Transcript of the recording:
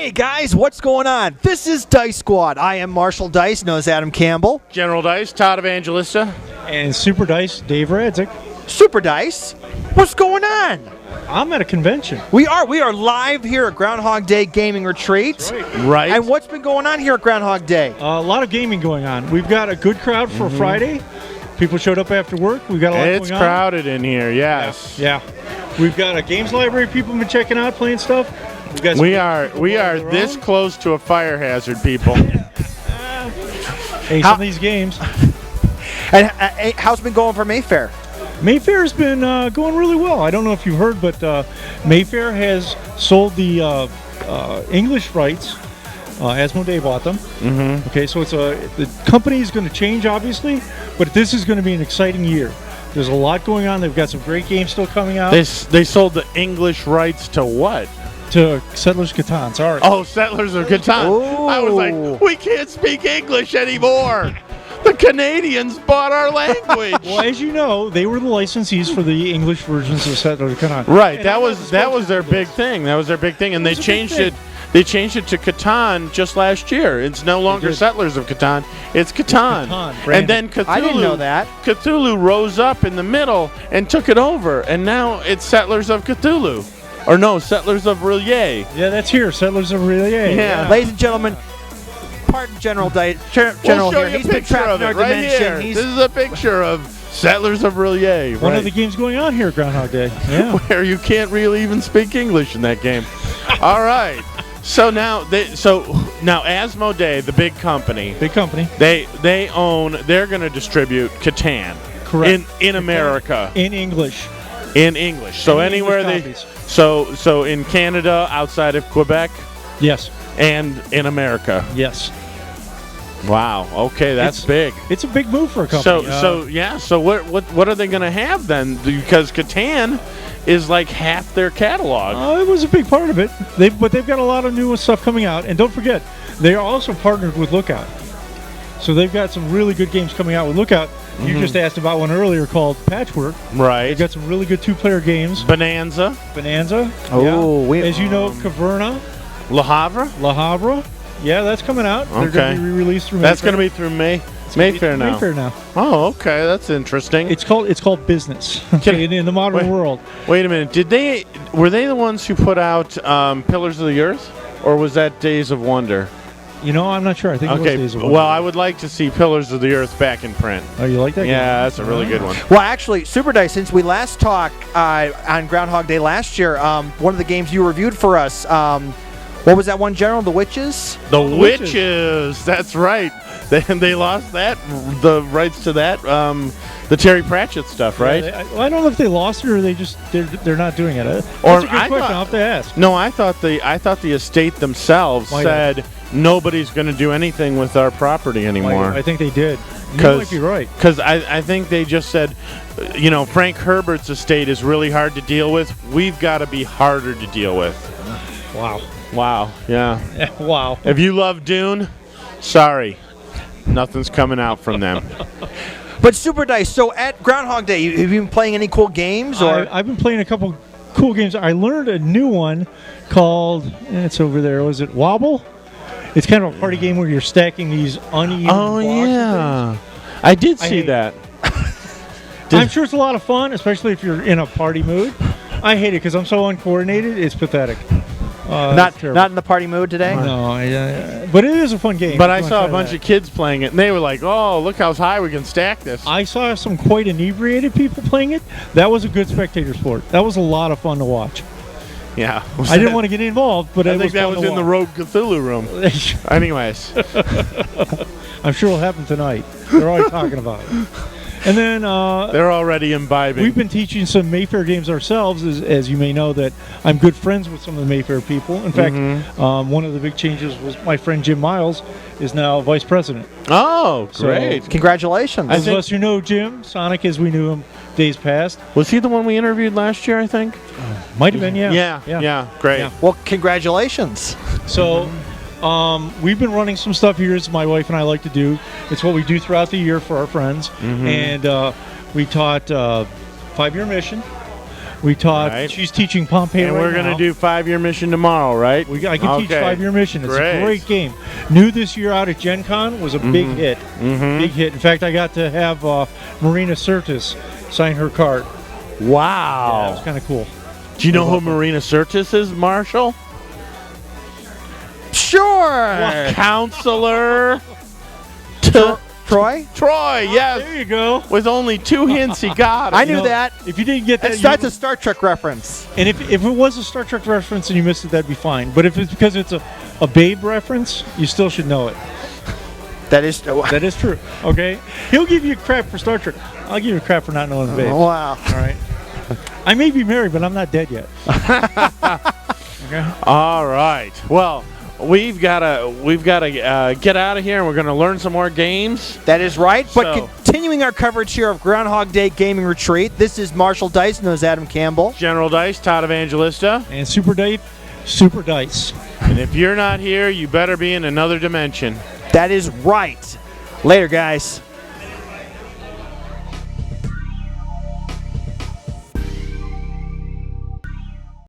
Hey guys, what's going on? This is Dice Squad. I am Marshall Dice, known as Adam Campbell. General Dice, Todd Evangelista. And Super Dice, Dave Radzik. Super Dice, what's going on? I'm at a convention. We are live here at Groundhog Day Gaming Retreat. Right. And what's been going on here at Groundhog Day? A lot of gaming going on. We've got a good crowd for Friday. People showed up after work. We got a lot It's going crowded in here, yes. on. Yeah. We've got a games library. People have been checking out, playing stuff. We've got We are this close to a fire hazard, people. Hey, some of these games. And how's it been going for Mayfair? Mayfair's been going really well. I don't know if you've heard, but Mayfair has sold the English rights. Asmodee bought them. Mm-hmm. Okay, so the company is going to change, obviously, but this is going to be an exciting year. There's a lot going on. They've got some great games still coming out. They sold the English rights to what? To Settlers Catan, sorry. Oh, Settlers of Catan. Ooh. I was like, we can't speak English anymore. The Canadians bought our language. Well, as you know, they were the licensees for the English versions of Settlers of Catan. Right, And that I was their big thing. That was their big thing, and they was a big changed thing. it. They changed it to Catan just last year. It's no longer did. Settlers of Catan. It's Catan. Catan, And then Cthulhu. I didn't know that. Cthulhu rose up in the middle and took it over, and now it's Settlers of Cthulhu, or no, Settlers of Rillier. Yeah, that's here. Settlers of Rillier. Yeah. Ladies and gentlemen, pardon General Dice. General We'll show here. you a He's been picture trapped of in our it right dimension. here. He's This is a picture of Settlers of Rillier. One right, of the games going on here at Groundhog Day. Yeah. where you can't really even speak English in that game. All right. So now Asmodee, the big company, Big company. they're going to distribute Catan. Correct. In America. In English. In English. So In anywhere English they copies. so in Canada, outside of Quebec, Yes. and in America. Yes. Wow. Okay, that's big. It's a big move for a company. So what are they going to have then? Because Catan is like half their catalog. It was a big part of it. But they've got a lot of new stuff coming out. And don't forget, they are also partnered with Lookout. So they've got some really good games coming out with Lookout. You just asked about one earlier called Patchwork. Right. They've got some really good two-player games. Bonanza, Bonanza. Oh, yeah. As you know, Caverna, Le Havre. La Havre. Yeah, that's coming out. They're Okay. going to be re-released through That's Mayfair. going to be through Mayfair now. Mayfair now. Oh, okay, that's interesting. It's called business in the modern world. Wait a minute. Were they the ones who put out Pillars of the Earth, or was that Days of Wonder? You know, I'm not sure. I think it was Okay. Days of Well, Wonder. I would like to see Pillars of the Earth back in print. Oh, you like that game? Yeah, that's a really good one. Well, actually, Super Dice, since we last talked on Groundhog Day last year, one of the games you reviewed for us, what was that one, General? The Witches? The Witches. Witches. That's right. They lost the rights to that. The Terry Pratchett stuff, right? Yeah, I don't know if they lost it or they're not doing it. That's Or a good I question. thought- I'll have to ask. No, I thought the estate themselves Why said nobody's going to do anything with our property anymore. I think they did. You 'Cause- might be right. Because I think they just said, Frank Herbert's estate is really hard to deal with. We've got to be harder to deal with. Wow. Wow. Yeah. Wow. If you love Dune, sorry, nothing's coming out from them. But Super Dice, so at Groundhog Day, have you been playing any cool games? Or I've been playing a couple cool games. I learned a new one called, it's over there, was it Wobble? It's kind of a party game where you're stacking these uneven blocks of I did I see hate that. things. I'm sure it's a lot of fun, especially if you're in a party mood. I hate it because I'm so uncoordinated. It's pathetic. not it's terrible. in the party mood today? No, but it is a fun game. But If I you wanna saw a try bunch that. of kids playing it, and they were like, "Oh, look how high we can stack this." I saw some quite inebriated people playing it. That was a good spectator sport. That was a lot of fun to watch. Yeah, I didn't want to get involved, but I it think that fun was to in the watch. Rogue Cthulhu room. Anyways, I'm sure it'll happen tonight. They're already talking about it. And then they're already imbibing. we've been teaching some Mayfair games ourselves, as you may know, that I'm good friends with some of the Mayfair people. In fact, one of the big changes was my friend Jim Miles is now vice president. Oh, So- great! Congratulations. I Those think- of us who know Jim, Sonic as we knew him days past, Was he the one we interviewed last year? I think. might have been, yeah. Yeah. Great. Yeah. Well, congratulations. So we've been running some stuff here as my wife and I like to do. It's what we do throughout the year for our friends. And we taught 5-year mission. We taught. Right. She's teaching Pompeii And right we're going now. to do 5-year mission tomorrow, right? I can teach Okay. 5-year mission. It's Great. a great game. New this year out at Gen Con was a big hit. Big hit. In fact, I got to have Marina Sirtis sign her card. Yeah, that Wow. was kind of cool. Do you know who Marina Sirtis is, Marshall? Sure. Counselor to Troy? Troy, yes. There you go. With only 2 hints, he got it. I knew that. If you didn't get that, That's a Star Trek reference. and if it was a Star Trek reference and you missed it, that'd be fine. But if it's because it's a Babe reference, you still should know it. That is. That is true. Okay? He'll give you crap for Star Trek. I'll give you crap for not knowing the Babe. Wow. All right? I may be married, but I'm not dead yet. Okay? All right. Well, we've got to get out of here, and we're going to learn some more games. That is right. But So- continuing our coverage here of Groundhog Day Gaming Retreat, this is Marshall Dice, known as Adam Campbell. General Dice, Todd Evangelista. And Super Dice. And if you're not here, you better be in another dimension. That is right. Later, guys.